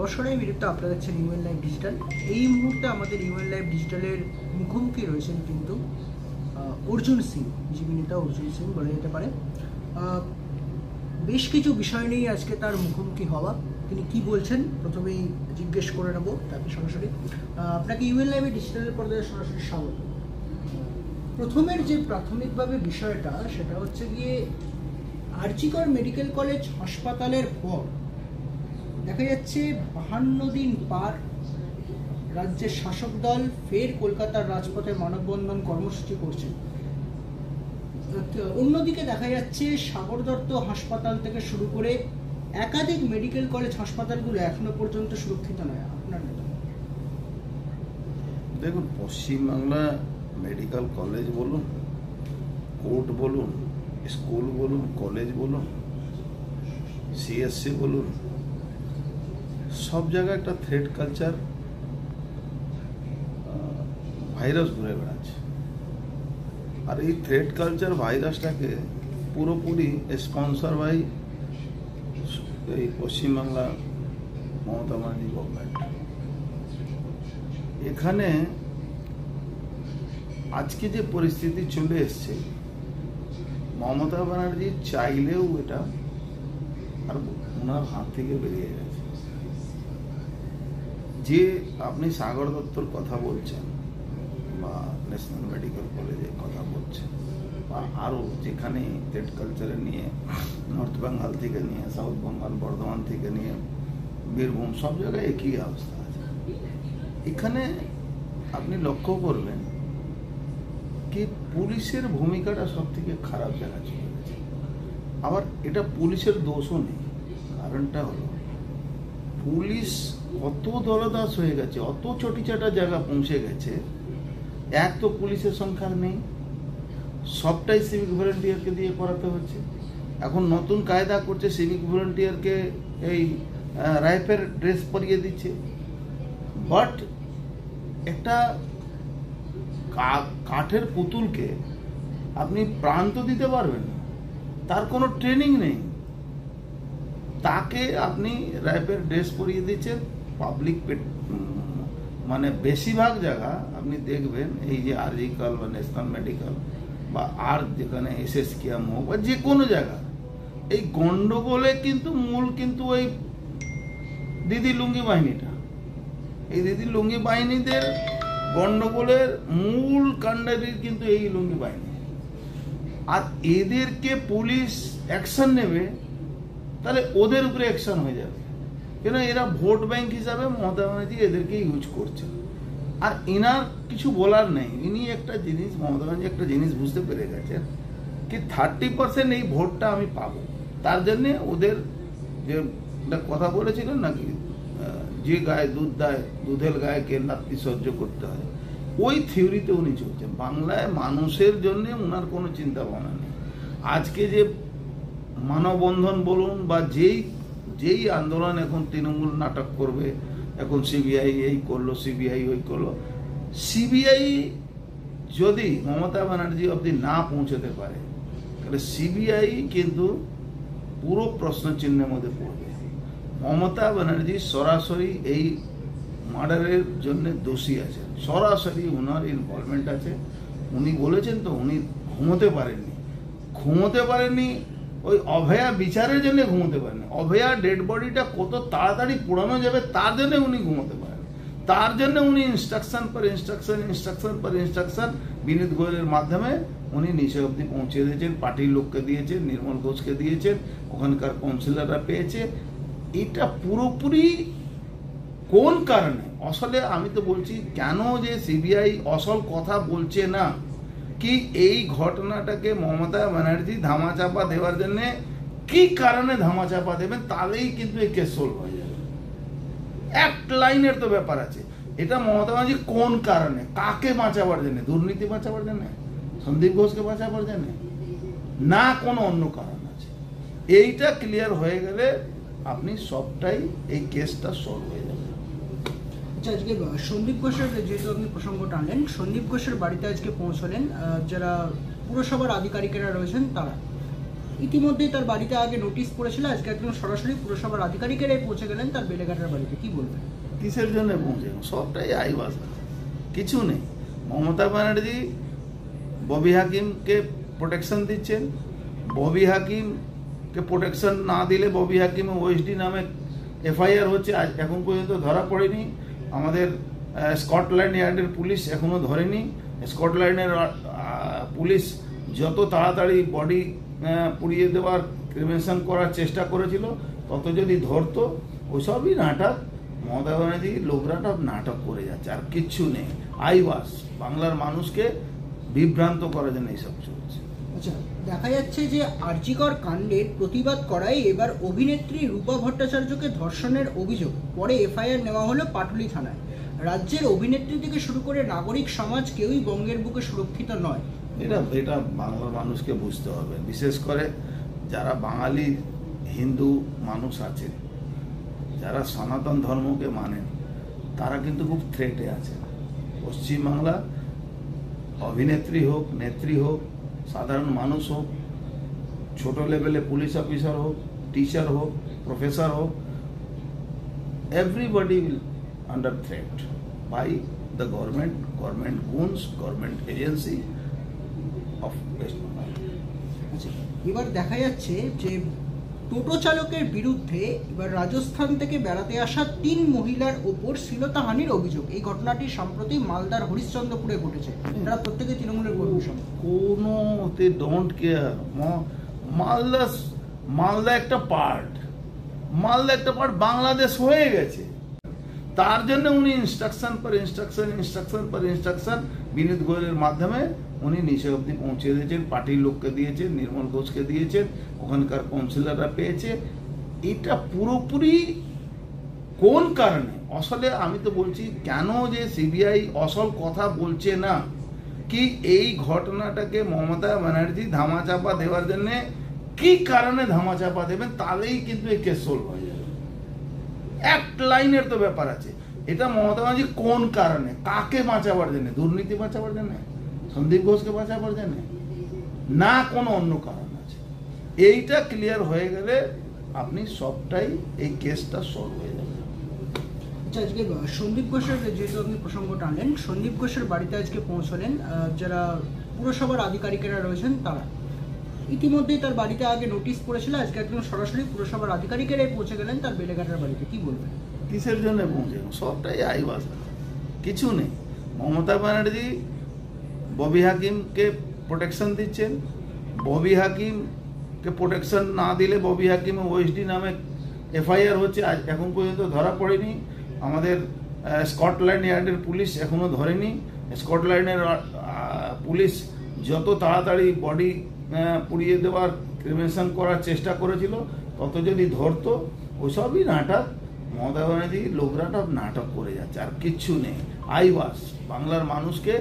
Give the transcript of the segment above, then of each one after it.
নমস্কার, আমি বিরুদ্ধে আপনারা দেখছেন ইউএন লাইভ ডিজিটাল। এই মুহূর্তে আমাদের ইউএন লাইভ ডিজিটালের মুখোমুখি রয়েছেন কিন্তু অর্জুন সিং, বিজেপি নেতা অর্জুন সিং বলা যেতে পারে। বেশ কিছু বিষয় নিয়ে আজকে তার মুখোমুখি হওয়া, তিনি কি বলছেন প্রথমেই জিজ্ঞেস করে নেব তাকে সরাসরি। আপনাকে ইউএন লাইভ ডিজিটালের পর্দায় সরাসরি স্বাগত। প্রথমের যে প্রাথমিকভাবে বিষয়টা সেটা হচ্ছে গিয়ে আরজি কর মেডিকেল কলেজ হাসপাতালের পর দেখা যাচ্ছে 52 দিন পার রাজ্যের শাসক দল ফের কলকাতার রাজপথে মানববন্ধন কর্মসূচি করছে। অন্যদিকে দেখা যাচ্ছে সাগর দত্ত হাসপাতাল থেকে শুরু করে একাধিক মেডিকেল কলেজ হাসপাতালগুলো এখনো পর্যন্ত সুরক্ষিত নয়। আপনার দেখুন, পশ্চিমবাংলা মেডিকেল কলেজ বলুন, কোর্ট বলুন, স্কুল বলুন, কলেজ বলুন, সিএসসি বলুন, সব জায়গায় একটা থ্রেট কালচার ভাইরাস ঘুরে বেড়াচ্ছে। আর এই থ্রেট কালচার ভাইরাসটাকে পুরোপুরি স্পন্সর বাই এই পশ্চিমবাংলা মমতা ব্যানার্জি গভর্নমেন্ট। এখানে আজকে যে পরিস্থিতি চলে এসছে, মমতা ব্যানার্জি চাইলেও এটা আর ওনার হাত থেকে বেরিয়ে গেছে। যে আপনি সাগর দত্তর কথা বলছেন বা ন্যাশনাল মেডিকেল কলেজের কথা বলছেন বা আরও যেখানে থ্রেট কালচারে নিয়ে নর্থ বেঙ্গল থেকে নিয়ে সাউথ বেঙ্গল, বর্ধমান থেকে নিয়ে বীরভূম, সব জায়গায় একই অবস্থা আছে। এখানে আপনি লক্ষ্য করবেন কি পুলিশের ভূমিকাটা সব থেকে খারাপ জায়গায় চলে গেছে। আবার এটা পুলিশের দোষও নেই, কারণটা হলো পুলিশ অত দলদাস হয়ে গেছে, অত চটিচাটা জায়গা পৌঁছে গেছে। এক তো পুলিশের সংখ্যা নেই, সবটাই সিভিক ভলেন্টিয়ারকে দিয়ে করাতে হচ্ছে। এখন নতুন কায়দা করছে, সিভিক ভলেন্টিয়ারকে এই রাইফেল ড্রেস পরিয়ে দিচ্ছে। বাট একটা কাঠের পুতুলকে আপনি প্রাণ তো দিতে পারবেন না, তার কোনো ট্রেনিং নেই। তাকে আপনি রাইফেল ড্রেস পরিয়ে দিচ্ছেন। পাবলিক মানে বেশিরভাগ জায়গা আপনি দেখবেন এই যে আরজি কর বা ন্যাশনাল মেডিকেল বা আর যেখানে এসএসকেএম হোক বা যে কোনো জায়গা, এই গন্ডগোলে কিন্তু মূল কিন্তু ওই দিদি লুঙ্গি বাহিনীটা, এই দিদি লুঙ্গি বাহিনীদের গন্ডগোলের মূল কাণ্ডারি কিন্তু এই লুঙ্গি বাহিনী। আর এদেরকে পুলিশ অ্যাকশন নেবে, তাহলে ওদের উপরে অ্যাকশন হয়ে যাবে। কেন এরা ভোট ব্যাংক হিসাবে মমতা ব্যানার্জি এদেরকে ইউজ করছে। আর এনার কিছু বলার নেই। ইনি একটা জিনিস, মমতা ব্যানার্জি একটা জিনিস বুঝতে পেরে গেছেন কি 30% এই ভোটটা আমি পাবো। তার জন্যে ওদের যে কথা বলেছিলেন নাকি, যে গায়ে দুধ দেয় দুধের গায়ে কে লাত্তি সহ্য করতে হয়, ওই থিওরিতে উনি চলছেন। বাংলায় মানুষের জন্য ওনার কোনো চিন্তা ভাবনা নেই। আজকে যে মানববন্ধন বলুন বা যেই আন্দোলন, এখন তৃণমূল নাটক করবে, এখন সিবিআই এই করলো, সিবিআই ওই করলো। সিবিআই যদি মমতা ব্যানার্জি অবধি না পৌঁছতে পারে, তাহলে সিবিআই কিন্তু পুরো প্রশ্ন চিহ্নের মধ্যে পড়বে। মমতা ব্যানার্জি সরাসরি এই মার্ডারের জন্য দোষী আছেন, সরাসরি ওনার ইনভলভমেন্ট আছে। উনি বলেছেন তো, উনি ঘুমোতে পারেননি ওই অভয়া বিচারের জন্য ঘুমোতে পারেন। অভয়া ডেড বডিটা কত তাড়াতাড়ি পোড়ানো যাবে তার জন্য উনি ঘুমোতে পারেন। তার জন্য উনি ইনস্ট্রাকশন পর ইনস্ট্রাকশন বিনীত গোয়েলের মাধ্যমে উনি নিচে অবধি পৌঁছে দিয়েছেন। পার্টির লোককে দিয়েছেন, নির্মল ঘোষকে দিয়েছেন, ওখানকার কাউন্সিলররা পেয়েছে। এটা পুরোপুরি কোন কারণে? আসলে আমি তো বলছি কেন যে সিবিআই আসল কথা বলছে না, কি এই ঘটনাটাকে মমতা ব্যানার্জি ধামাচাপা দেওয়ার জন্য কি কারণে ধামাচাপা দেবেন, তাহলেই কিন্তু এই কেস সলভ হয়ে যাবে। এক লাইনের তো ব্যাপার আছে। এটা মমতা ব্যানার্জি কোন কারণে, কাকে বাঁচাবার জন্য? দুর্নীতি বাঁচাবার জন্য, সন্দীপ ঘোষকে বাঁচাবার জন্য, না কোনো অন্য কারণ আছে? এইটা ক্লিয়ার হয়ে গেলে আপনি সবটাই এই কেসটা সলভ হয়ে যাবে। আজকে সন্দীপ ঘোষের যেহেতু আপনি প্রসঙ্গটা আনলেন, সন্দীপ ঘোষের বাড়িতে আজকে পৌঁছলেন যারা পুরসভার আধিকারিকেরা রয়েছেন তারা। ইতিমধ্যেই তার বাড়িতে আগে নোটিশ পড়েছিল, আজকে একদম সরাসরি পুরসভার আধিকারিকেরাই পৌঁছে গেলেন তার বেলেঘাটার বাড়িতে, কি বলবেন? কিসের জন্য পৌঁছে? সবটাই আইবাস, কিছু নেই। মমতা ব্যানার্জি ববি হাকিমকে প্রোটেকশন দিচ্ছেন। ববি হাকিমকে প্রোটেকশন না দিলে ববি হাকিম ওএসডি নামে এফআইআর হচ্ছে, আজ এখন পর্যন্ত ধরা পড়েনি। আমাদের স্কটল্যান্ড ইয়ার্ডের পুলিশ এখনো ধরেনি। স্কটল্যান্ডের পুলিশ যত তাড়াতাড়ি বডি পুড়িয়ে দেওয়ার ক্রিমেশন করার চেষ্টা করেছিল, তত যদি ধরতো। ওসবই নাটক। মমতা ব্যানার্জি লোকরাটা নাটক করে যাচ্ছে, আর কিচ্ছু নেই। আইবাস, বাংলার মানুষকে বিভ্রান্ত করার জন্য এইসব চলছে। আচ্ছা, দেখা যাচ্ছে যে আরজিকর কাণ্ডের প্রতিবাদ করায় এবার অভিনেত্রী রূপা ভট্টাচার্যকে ধর্ষণের অভিযোগ, পরে এফআইআর নেওয়া হলো পাটুলি থানায়। রাজ্যের অভিনেত্রী থেকে শুরু করে নাগরিক সমাজ কেউই বঙ্গের বুকে সুরক্ষিত নয়। এটা বাংলার মানুষকে বুঝতে হবে, বিশেষ করে যারা বাঙালি হিন্দু মানুষ আছে, যারা সনাতন ধর্মকে মানেন, তারা কিন্তু খুব থ্রেটে আছে। পশ্চিমবাংলা অভিনেত্রী হোক, নেত্রী হোক, সাধারণ মানুষ হোক, ছোট লেভেলে পুলিশ অফিসার হোক, টিচার হোক, প্রফেসর হোক, everybody will under threat by the government goons, government agency of West Bengal. আচ্ছা, এবার দেখা যাচ্ছে যে টোটো চালকের বিরুদ্ধে এবার রাজস্থান থেকে বেড়াতে আসা 3 মহিলার ওপর শ্লীলতাহানির অভিযোগ। এই ঘটনাটি সম্প্রতি মালদার হরিশ্চন্দ্রপুরে ঘটেছে। তারা প্রত্যেকে তৃণমূলের কর্মী সমর্থক। কোনো they don't care. মালদা একটা পার্ট, বাংলাদেশ হয়ে গেছে। তার জন্য উনি ইনস্ট্রাকশন বিনীত গোয়েলের মাধ্যমে উনি নিচে অব্দি পৌঁছে দিয়েছেন। পার্টির লোককে দিয়েছেন, নির্মল ঘোষকে দিয়েছেন, ওখানকার কাউন্সিলররা পেয়েছে। এটা পুরোপুরি কোন কারণে? আসলে আমি তো বলছি, কেন যে সিবিআই আসল কথা বলছে না, কি এই ঘটনাটাকে মমতা ব্যানার্জি ধামাচাপা দেওয়ার জন্য কি কারণে ধামাচাপা দেবেন, তাহলেই কিন্তু এই কেস সলভ হয়ে যাবে। এক লাইনের তো ব্যাপার আছে। এটা মমতা ব্যানার্জি কোন কারণে, কাকে বাঁচাবার জন্য? দুর্নীতি বাঁচাবার জন্য, সন্দীপ ঘোষকে বাঁচাবার জন্য, না কোনো অন্য কারণ আছে? এইটা ক্লিয়ার হয়ে গেলে আপনি সবটাই, এই কেসটা সলভ হয়ে যাবে। আজকে সন্দীপ ঘোষের, যেহেতু আপনি প্রসঙ্গটা আনলেন, সন্দীপ ঘোষের বাড়িতে আজকে পৌঁছলেন যারা পুরসভার আধিকারিকেরা রয়েছেন তারা। ইতিমধ্যেই তার বাড়িতে আগে নোটিশ পড়েছিল, আজকে একদম সরাসরি পুরসভার আধিকারিকেরাই পৌঁছে গেলেন তার বেলেঘাটার বাড়িতে, কি বলবেন? কিসের জন্য পৌঁছে? সবটাই আইবাস, কিছু নেই। মমতা ব্যানার্জি ববি হাকিমকে প্রোটেকশন দিচ্ছেন। ববি হাকিমকে প্রোটেকশন না দিলে ববি হাকিম ওএসডি নামে এফআইআর হচ্ছে, আজ এখন পর্যন্ত ধরা পড়েনি। আমাদের স্কটল্যান্ড ইয়ার্ডের পুলিশ এখনো ধরেনি। স্কটল্যান্ডের পুলিশ যত তাড়াতাড়ি বডি পুড়িয়ে দেওয়ার ক্রিমেশন করার চেষ্টা করেছিল, তত যদি ধরতো। ওসবই নাটক। মমতা ব্যানার্জি লোকরাটা নাটক করে যাচ্ছে, আর কিচ্ছু নেই। আইবাস, বাংলার মানুষকে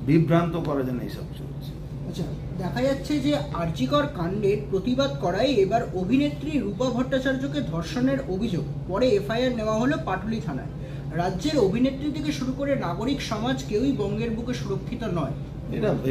বিভ্রান্ত করার জন্য এইসব চলছে। আচ্ছা, দেখা যাচ্ছে যে আরজিকর কাণ্ডের প্রতিবাদ করায় এবার অভিনেত্রী রূপা ভট্টাচার্যকে ধর্ষণের অভিযোগ, পরে এফআইআর নেওয়া হলো পাটুলি থানায়। রাজ্যের অভিনেত্রী থেকে শুরু করে নাগরিক সমাজ কেউই বঙ্গের বুকে সুরক্ষিত নয়।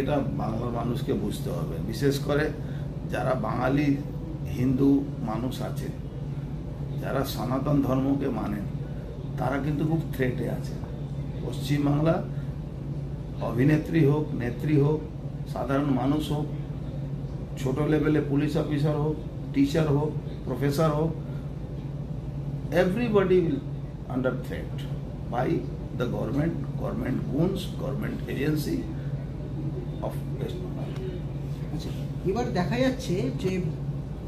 এটা বাংলার মানুষকে বুঝতে হবে, বিশেষ করে যারা বাঙালি হিন্দু মানুষ আছে, যারা সনাতন ধর্মকে মানেন, তারা কিন্তু খুব থ্রেটে আছে। পশ্চিমবাংলা অভিনেত্রী হোক, নেত্রী হোক, সাধারণ মানুষ হোক, ছোট লেভেলে পুলিশ অফিসার হোক, টিচার হোক, প্রফেসর হোক, everybody will under threat by the government goons, government agency of West Bengal. আচ্ছা, এবার দেখা যাচ্ছে যে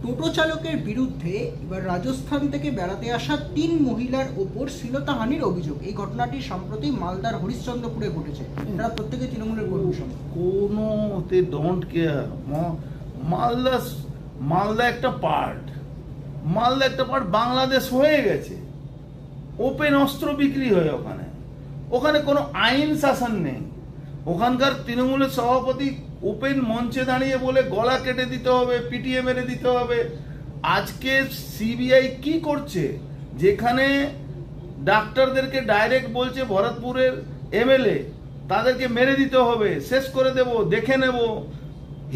টোটো চালকের বিরুদ্ধে এবার রাজস্থান থেকে বেড়াতে আসা 3 মহিলার ওপর শ্লীলতাহানির অভিযোগ। এই ঘটনাটি সম্প্রতি মালদার হরিশ্চন্দ্রপুরে ঘটেছে। তারা প্রত্যেকে তৃণমূলের কর্মী সমর্থক। কোনো they don't care. মালদা একটা পার্ট, বাংলাদেশ হয়ে গেছে। ওপেন অস্ত্র বিক্রি হয় ওখানে কোনো আইন শাসন নেই। ওখানকার তৃণমূলের সভাপতি ওপেন মঞ্চে দাঁড়িয়ে বলে গলা কেটে দিতে হবে, পিটিয়ে মেরে দিতে হবে। আজকে সিবিআই কি করছে, যেখানে ডাক্তারদেরকে ডাইরেক্ট বলছে ভরতপুরের এমএলএ তাদেরকে মেরে দিতে হবে, শেষ করে দেব, দেখে নেব,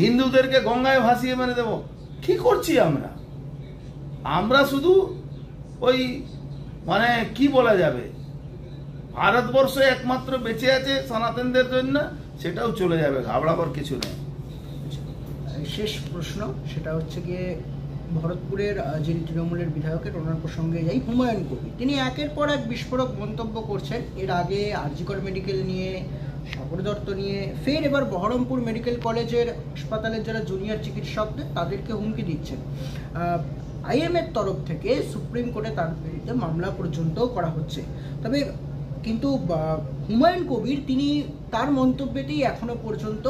হিন্দুদেরকে গঙ্গায় ভাসিয়ে মেরে দেব। কি কি করছি আমরা? আমরা শুধু ওই মানে কি বলা যাবে, ভারতবর্ষে একমাত্র বেঁচে আছে সনাতনদের জন্য, সেটাও চলে যাবে, ঘাবড়াবার কিছু নেই। শেষ প্রশ্ন, সেটা হচ্ছে গিয়ে ভরতপুরের যিনি তৃণমূলের বিধায়কের, ওনার প্রসঙ্গে যাই। হুমায়ুন কবির তিনি একের পর এক বিস্ফোরক মন্তব্য করছেন। এর আগে আরজিকর মেডিকেল নিয়ে, সাগর দত্ত নিয়ে, ফের এবার বহরমপুর মেডিকেল কলেজের হাসপাতালের যারা জুনিয়র চিকিৎসকদের তাদেরকে হুমকি দিচ্ছেন। আইএমএর তরফ থেকে সুপ্রিম কোর্টে তার বিরুদ্ধে মামলা পর্যন্ত করা হচ্ছে। তবে কিন্তু হুমায়ুন কবির তিনি তার মন্তব্যেতেই এখনো পর্যন্ত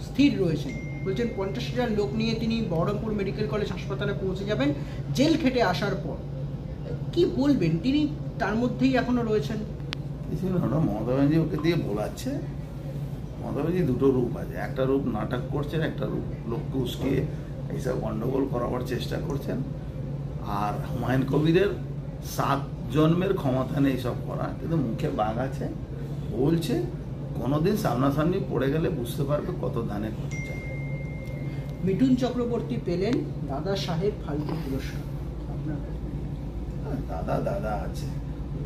স্থির রয়েছেন। বলছেন 50,000 লোক নিয়ে তিনি বহরমপুর মেডিকেল কলেজ হাসপাতালে পৌঁছে যাবেন জেল খেটে আসার পর। কি বলবেন, তিনি তার মধ্যেই এখনো রয়েছেন? মমতা ব্যানার্জি ওকে দিয়ে বলাচ্ছে। মমতা ব্যানার্জি দুটো রূপ আছে, একটা রূপ নাটক করছেন, একটা রূপ লোককে উস্কিয়ে এইসব গন্ডগোল করাবার চেষ্টা করছেন। আর হুমায়ুন কবিরের 7 জন্মের ক্ষমতা নেই সব করা, কিন্তু মুখে বাঘ আছে, বলছে। কোনোদিন সামনাসামনি পড়ে গেলে বুঝতে পারবে কত দানে কত চায়। মিঠুন চক্রবর্তী পেলেন দাদা সাহেব ফালকে পুরস্কার। দাদা দাদা আছে,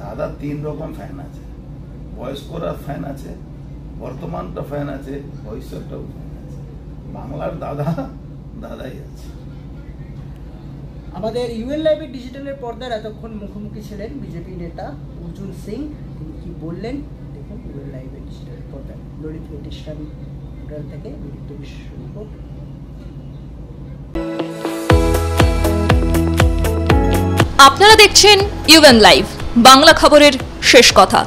দাদা 3 রকম ফ্যান আছে, বয়স্করা ফ্যান আছে, বর্তমানটা ফ্যান আছে, ভবিষ্যৎটাও ফ্যান আছে। বাংলার দাদা দাদাই আছে। আমাদের ইউএন লাইভের ডিজিটালের পর্দার এতক্ষণ মুখোমুখি ছিলেন বিজেপি নেতা অর্জুন সিং। তিনি কি বললেন দেখুন ইউএন লাইভের ডিজিটালের পর্দায়। ললিত প্রতিষ্ঠান থেকে বিদ্যুৎ রিপোর্ট। আপনারা দেখছেন ইউএন লাইভ, বাংলা খবরের শেষ কথা।